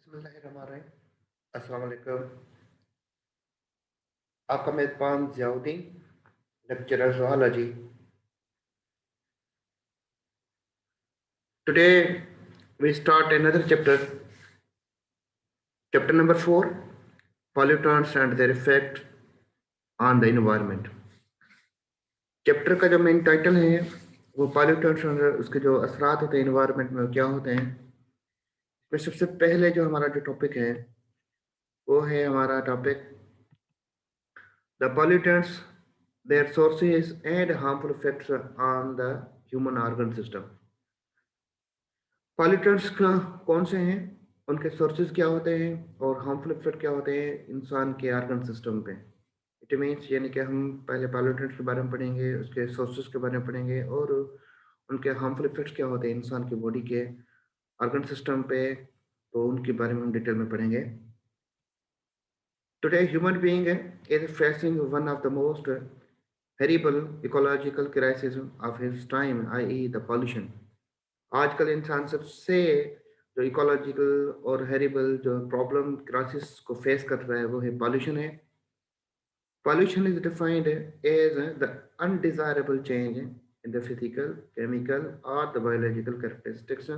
बिस्मिल्लाहिर्रहमानिर्रहीम। अस्सलाम वालेकुम। आपका मेज़बान Ziauddin, lecturer zoology. Today we start another chapter number 4, pollutants and their effect on the environment. Chapter का जो मेन टाइटल है वो पॉल्यूटेंट्स और उसके जो असरात होते हैं इन्वायरमेंट में वो क्या होते हैं। इसमें सबसे पहले जो हमारा जो टॉपिक है वो है हमारा topic the pollutants, their sources and harmful effects on the human organ system. Pollutants का कौन से हैं, उनके सोर्सेज क्या होते हैं और हार्मफुल इफेक्ट क्या होते हैं इंसान के ऑर्गन सिस्टम पे। इट मीन्स यानी कि हम पहले पॉल्यूटेंट्स के बारे में पढ़ेंगे, उसके सोर्सेज के बारे में पढ़ेंगे और उनके हार्मफुल इफेक्ट्स क्या होते हैं इंसान के बॉडी के ऑर्गन सिस्टम पे, तो उनके बारे में हम डिटेल में पढ़ेंगे। Today human being is facing one of the most horrible ecological crisis of his time, i.e. The pollution. आजकल इंसान सबसे जो इकोलॉजिकल और हेरिबल जो प्रॉब्लम क्राइसिस को फेस कर रहा है वो है पॉल्यूशन है। Pollution is defined as the undesirable change in the physical, chemical और the biological characteristics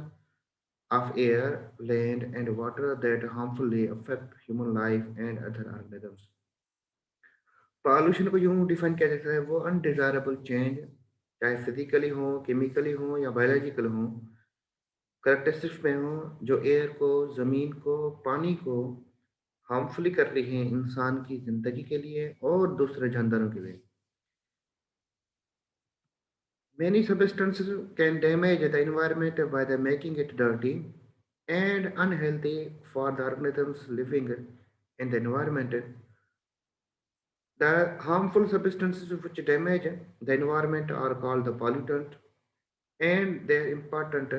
of air, land and water that harmfully affect human life and other organisms. Pollution को यूं डिफाइन किया जाता है, वो अनडिजायरेबल चेंज चाहे physically हो, chemically हो या बायोलॉजिकल हो, करैक्टरिस्टिक्स में हो जो एयर को, ज़मीन को, पानी को हार्मफुली कर रही हैं इंसान की ज़िंदगी के लिए और दूसरे जानदारों के लिए। Many substances can damage the environment by the making it dirty and unhealthy for the organisms living in the environment. The harmful substances which damage the environment are called the pollutant, and their important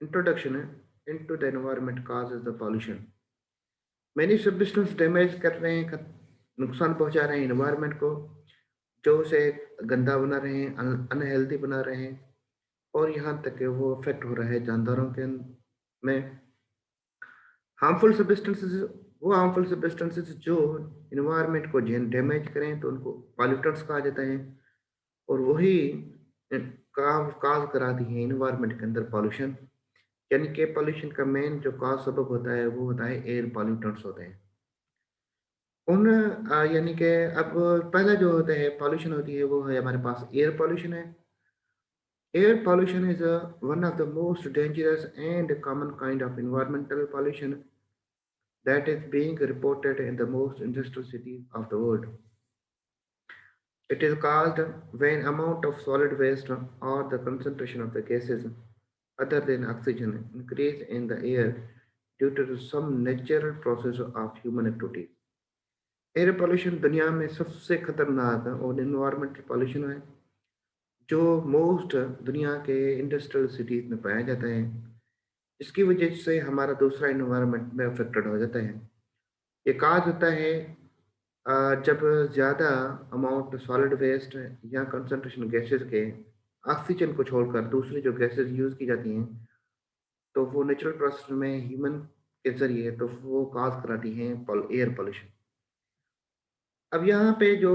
introduction into the environment causes the pollution. Many substance damage कर रहे हैं, नुकसान पहुंचा रहे हैं environment को, जो उसे गंदा बना रहे हैं, अनहेल्दी बना रहे हैं और यहाँ तक कि वो अफेक्ट हो रहा है जानदारों के में। हार्मफुल सब्सटेंसेस, वो हार्मफुल सब्सटेंसेस जो इन्वायरमेंट को डैमेज करें तो उनको पॉल्यूटेंट्स कहा जाता है और वही काज कराती हैं इन्वायरमेंट के अंदर पॉल्यूशन। यानी कि पॉल्यूशन का मेन जो काज सबब होता है वो होता है एयर पॉल्यूटेंट्स होते हैं। उन यानी कि अब पहला जो होता है पॉल्यूशन होती है वो है हमारे पास एयर पॉल्यूशन है। Air pollution is one of the most dangerous and common kind of environmental pollution that is being reported in the most industrial cities of the world. It is caused when amount of solid waste or the concentration of the gases other than oxygen increase in the air due to some natural process of human activity. Air pollution दुनिया में सबसे खतरनाक और environmental pollution है जो most दुनिया के industrial cities में पाया जाता है, इसकी वजह से हमारा दूसरा इन्वायरमेंट में अफेक्टेड हो जाता है। ये कहा जाता है जब ज़्यादा अमाउंट सॉलिड वेस्ट या कंसंट्रेशन गैसेस के ऑक्सीजन को छोड़कर दूसरी जो गैसेस यूज़ की जाती हैं तो वो नेचुरल प्रोसेस में ह्यूमन के ज़रिए तो वो काज कराती हैं एयर पोल्यूशन। अब यहाँ पे जो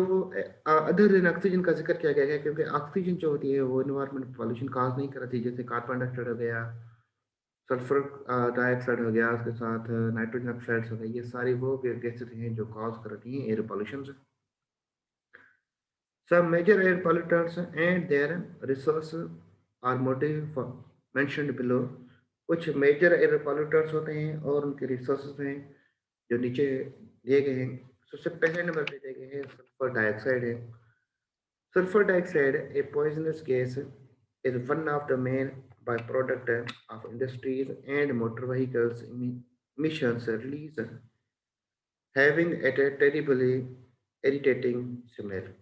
अदर देन ऑक्सीजन का ज़िक्र किया गया है क्योंकि ऑक्सीजन जो होती है वो एनवायरनमेंट पॉल्यूशन काज़ नहीं करती, जैसे कार्बन डाइऑक्साइड हो गया, सल्फर डाइऑक्साइड हो गया, उसके साथ नाइट्रोजन ऑक्साइड्स हो गए, ये सारी वो गैसेस हैं जो काज़ करती हैं एयर पॉल्यूशन से। Some major air pollutants and their resources are motive mentioned below। कुछ मेजर एयर pollutants होते हैं और उनके रिसोर्सेज हैं जो नीचे दिए गए हैं। सबसे पहले नंबर पे दिए गए हैं सल्फर डाइऑक्साइड है। Sulfur dioxide, a poisonous gas, is one of the main byproduct of industries and motor vehicles emissions release, having a terribly irritating smell।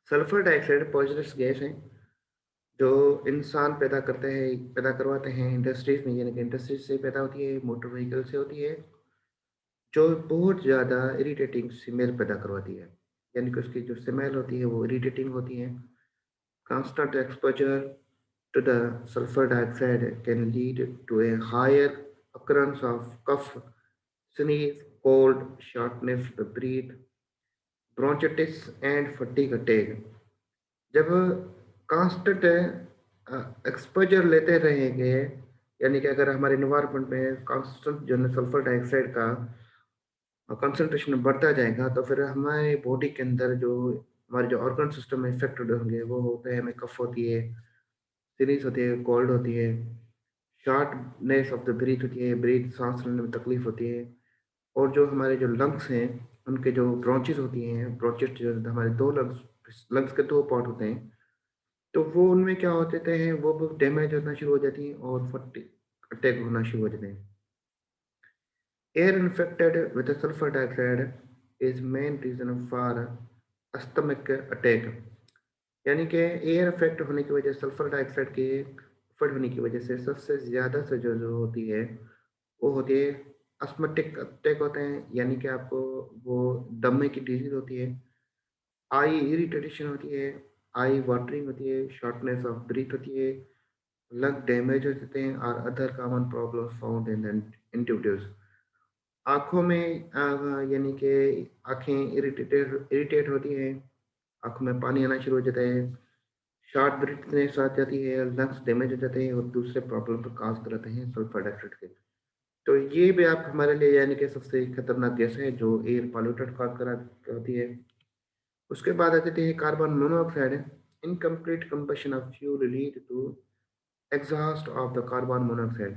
Sulphur dioxide poisonous gas है जो इंसान पैदा करते हैं, पैदा करवाते हैं इंडस्ट्रीज में, यानी कि इंडस्ट्रीज से पैदा होती है, मोटर व्हीकल से होती है, जो बहुत ज़्यादा इरिटेटिंग स्मेल पैदा करवाती है। यानी कि उसकी जो स्मेल होती है वो इरिटेटिंग होती है। Constant exposure to the sulfur dioxide can lead to a higher occurrence of cough, sneeze, cold, shortness of breath, bronchitis and fatigue attack. जब कांस्टेंट एक्सपोजर लेते रहेंगे, यानी कि अगर हमारे इन्वायरमेंट में कांस्टेंट जो है सल्फर डाइऑक्साइड का कंसंट्रेशन बढ़ता जाएगा, तो फिर हमारे बॉडी के अंदर जो हमारे जो ऑर्गन सिस्टम में इफेक्टेड होंगे वो होते हैं, हमें कफ होती है, सीरीज होती है, कोल्ड होती है, शॉर्टनेस ऑफ द ब्रीथ होती है, ब्रीथ सांस लेने में तकलीफ होती है। और जो हमारे जो लंग्स हैं उनके जो ब्रोंचेस होती हैं, ब्रोंचेस जो हमारे दो लंग्स लंग्स के दो पार्ट होते हैं, तो वो उनमें क्या हो जाते हैं, वो डैमेज होना शुरू हो जाती हैं और फटी अटैक होना शुरू हो जाते हैं। Air infected with sulphur dioxide is main reason for asthmatic attack. यानी कि एयर इफेक्ट होने की वजह, सल्फर डाइऑक्साइड के इफेक्ट होने की वजह से सबसे ज़्यादा से जो होती है वो होती है अस्थमेटिक अटैक होते हैं, यानी कि आपको वो दमे की डिजीज होती है, आई इरिटेशन होती है, आई वाटरिंग होती है, शॉर्टनेस ऑफ ब्रीथ होती है, लंग डैमेज हो जाते हैं और other common problem found in individuals. आँखों में यानी कि आँखें इरिटेट होती हैं, आँखों में पानी आना शुरू हो जाता है, शॉर्ट ब्रीथनेस आ जाती है, लंग्स डैमेज हो जाते हैं और दूसरे प्रॉब्लम को काज कराते हैं सल्फर डाइऑक्साइड के। तो ये भी आप हमारे लिए यानी कि सबसे खतरनाक गैस है जो एयर पॉल्यूटेड काज कराती है। उसके बाद आ जाती है carbon monoxide. Incomplete combustion of fuel lead to exhaust of the carbon monoxide.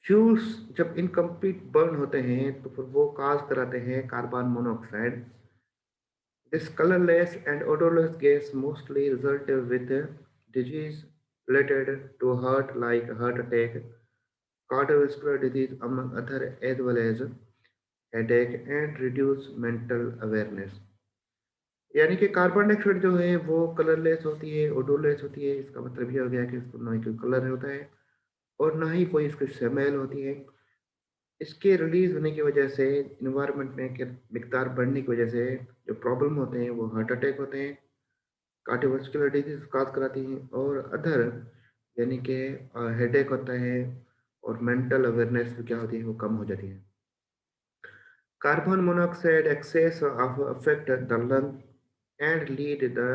Fuels जब इनकम्प्लीट बर्न होते हैं तो फिर वो काज कराते हैं carbon monoxide. This colorless and odorless gas mostly result with disease related to heart like heart attack, cardiovascular disease among other, as well as headache and reduce mental awareness। यानी कि carbon dioxide जो है वो colourless होती है, odourless होती है। इसका मतलब ये हो गया कि इसको ना ही कोई कलर होता है और ना ही कोई इसकी स्मेल होती है। इसके रिलीज होने की वजह से इन्वायरमेंट में के मिकदार बढ़ने की वजह से जो प्रॉब्लम होते हैं वो हार्ट अटैक होते हैं, कार्डियोवास्कुलर डिजीज काज कराती हैं और अदर यानी कि हेडेक होता है और मेंटल अवेयरनेस भी क्या होती है वो कम हो जाती है। Carbon monoxide excess of affect the lung and lead the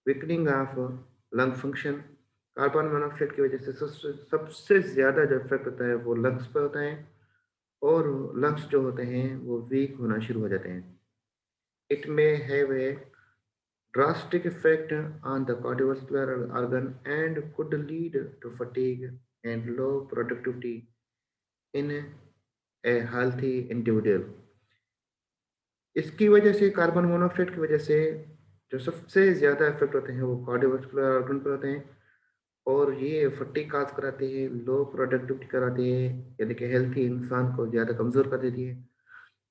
weakening of lung function. Carbon monoxide की वजह से सबसे सबसे ज़्यादा जो इफेक्ट होता है वो लंग्स पे होता है और लंग्स जो होते हैं वो वीक होना शुरू हो जाते हैं। It may have a drastic effect on the cardiovascular organ and could lead to fatigue and low productivity in a healthy individual। इसकी वजह से कार्बन मोनोऑक्साइड की वजह से जो सबसे ज़्यादा इफेक्ट होते हैं वो कार्डियोवास्कुलर ऑर्गन पर होते हैं और ये फटीग काज कराती है, लो प्रोडक्टिविटी कराती है, यानी कि हेल्थी इंसान को ज़्यादा कमज़ोर कर देती है।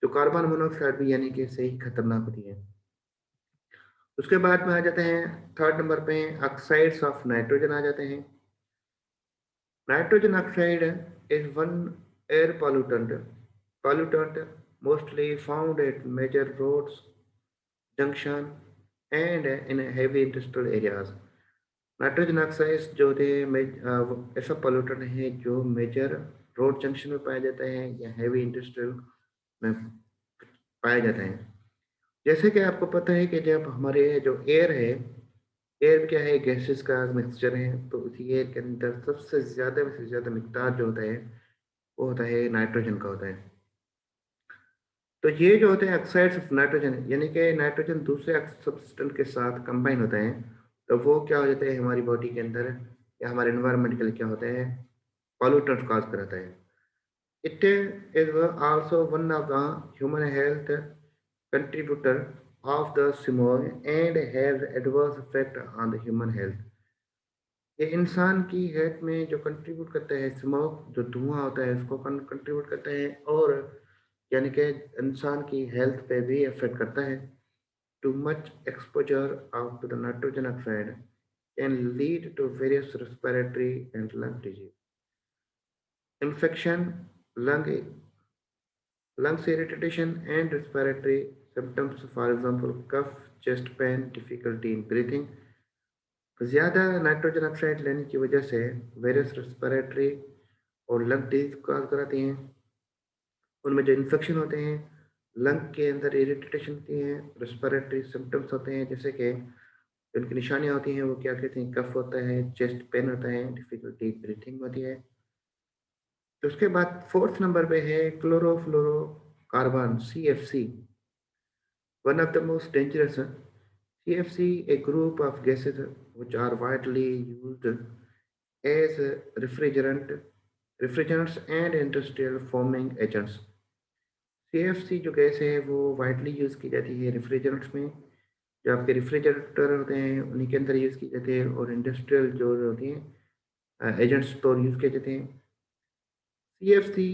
तो कार्बन मोनोऑक्साइड भी यानी कि सही खतरनाक होती है। उसके बाद में आ जाते हैं थर्ड नंबर पे ऑक्साइड्स ऑफ नाइट्रोजन आ जाते हैं। Nitrogen oxide is one air pollutant mostly found at major roads, junction and in heavy industrial areas। Nitrogen oxide जो होते हैं वो ऐसा पोल्यूटेंट है जो मेजर रोड जंक्शन में पाया जाता है या हैवी इंडस्ट्रियल में पाया जाता है। जैसे कि आपको पता है कि जब हमारे जो एयर है, एयर क्या है, गैसेस का मिक्सचर है, तो उसी एयर के अंदर सबसे ज़्यादा में से ज़्यादा मिकदार जो होता है वो होता है नाइट्रोजन का होता है। तो ये जो होते हैं ऑक्साइड्स ऑफ नाइट्रोजन, यानी कि नाइट्रोजन दूसरे सब्सटेंट के साथ कंबाइन होता है, तो वो क्या हो जाता है हमारी बॉडी के अंदर या हमारे एनवायरनमेंट के लिए क्या होता है, पॉल्यूटेंट कॉज कराता है। It is also one of the human health contributor of the smoke and has adverse effect on the human health. ये इंसान की हेल्थ में जो कंट्रीब्यूट करता है, स्मोक जो धुआं होता है उसको कंट्रीब्यूट करता है और यानी कि इंसान की हेल्थ पे भी इफेक्ट करता है। Too much exposure of the nitrogen oxide can lead to various respiratory and lung disease, infection, lung lungs irritation and respiratory symptoms, for example cough, chest pain, difficulty in breathing। ज़्यादा nitrogen oxide लेने की वजह से various respiratory और lung disease cause कराती हैं। उनमें जो इन्फेक्शन होते हैं, लंग के अंदर इरिटेशन होती है, रेस्पिरेटरी सिम्टम्स होते हैं, जैसे कि उनकी निशानियाँ होती हैं, वो क्या कहते हैं, कफ होता है, चेस्ट पेन होता है, डिफिकल्टी ब्रीथिंग होती है। तो उसके बाद फोर्थ नंबर पे है chlorofluorocarbon, CFC, one of the most dangerous. CFC, a group of gases which are widely used as refrigerants and industrial foaming agents. CFC जो गैस है वो वाइडली यूज़ की जाती है रेफ्रिजरेंट्स में, जो आपके रेफ्रिजरेटर होते हैं उन्हीं के अंदर यूज़ की जाती है, और इंडस्ट्रियल जो होती हैं एजेंट्स तो यूज़ किए जाते हैं। CFC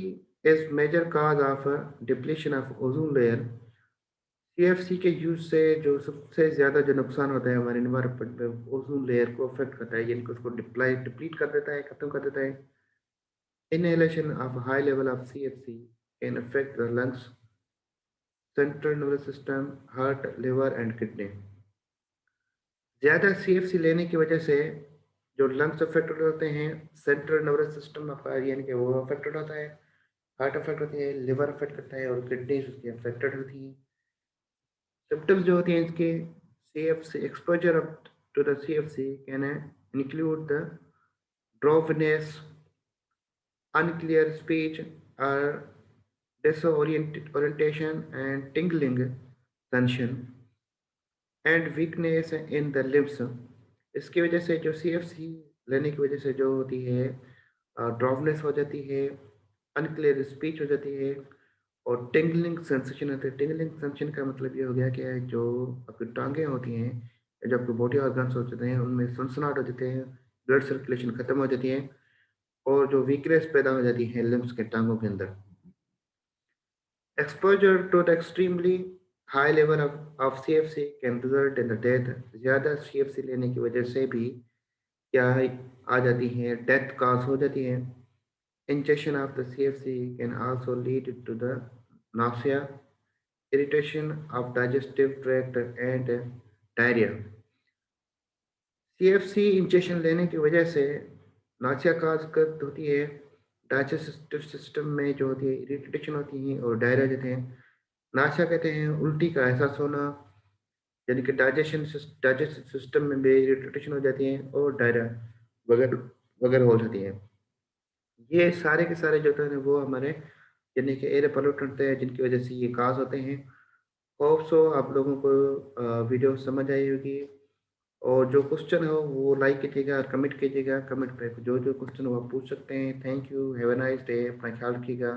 is major cause of depletion of ozone layer। CFC के यूज से जो सबसे ज़्यादा जो नुकसान होता है हमारे इन्वायरमेंट में, ओजोन लेयर को अफेक्ट करता है, यानी कि उसको डिप्लीट कर देता है, खत्म कर देता है। Inhalation of high level of CFC can affect the lungs, central nervous system, heart, liver and kidney। ज़्यादा CFC लेने की वजह से जो लंग्स अफेक्टेड होते हैं, सेंट्रल नर्वस सिस्टम आपका यानी कि वो अफेक्टेड होता है, हार्ट अफेक्ट होती है, लिवर अफेक्ट करता है और किडनीज उसकी अफेक्टेड होती हैं। सिम्टम्स जो होती हैं इसके, CFC exposure to the CFC can include the drowsiness, unclear speech or disorientation and tingling tension and weakness in the limbs। इसकी वजह से जो CFC लेने की वजह से जो होती है, ड्रॉवनेस हो जाती है, अनक्लियर स्पीच हो जाती है और टिंगलिंग सेंसेशन होता है। टिंगलिंग सेंसेशन का मतलब ये हो गया कि जो आपकी टांगें होती हैं या जो आपके बॉडी ऑर्गन्स होते हैं उनमें सनसनाहट हो जाते हैं, ब्लड सर्कुलेशन खत्म हो जाती है और जो वीकनेस पैदा हो जाती है लिम्स के, टांगों के अंदर। Exposure to the extremely high level of CFC can result in the death. ज़्यादा CFC लेने की वजह से भी क्या आ जाती है, डेथ काज हो जाती है। Injection of the CFC can also lead to the nausea, irritation of digestive tract and diarrhoea. CFC injection लेने की वजह से नासिया काज होती है, डाइजेस्टिव सिस्टम में जो होती है इरिटेशन होती है और डायरिया देते हैं। नासिया कहते हैं उल्टी का एहसास होना, यानी कि डाइजेस्टिव सिस्टम में भी इरिटेशन हो जाती है और डायरिया वगैरह वगैरह हो जाती है। ये सारे के सारे जो होते हैं वो हमारे यानी कि एयर पोल्यूटेंट है जिनकी वजह से ये काज होते हैं। होप सो आप लोगों को वीडियो समझ आई होगी, और जो क्वेश्चन हो वो लाइक कीजिएगा और कमेंट कीजिएगा। कमेंट पे जो जो क्वेश्चन हो आप पूछ सकते हैं। Thank you, have a nice day, अपना ख्याल रखिएगा।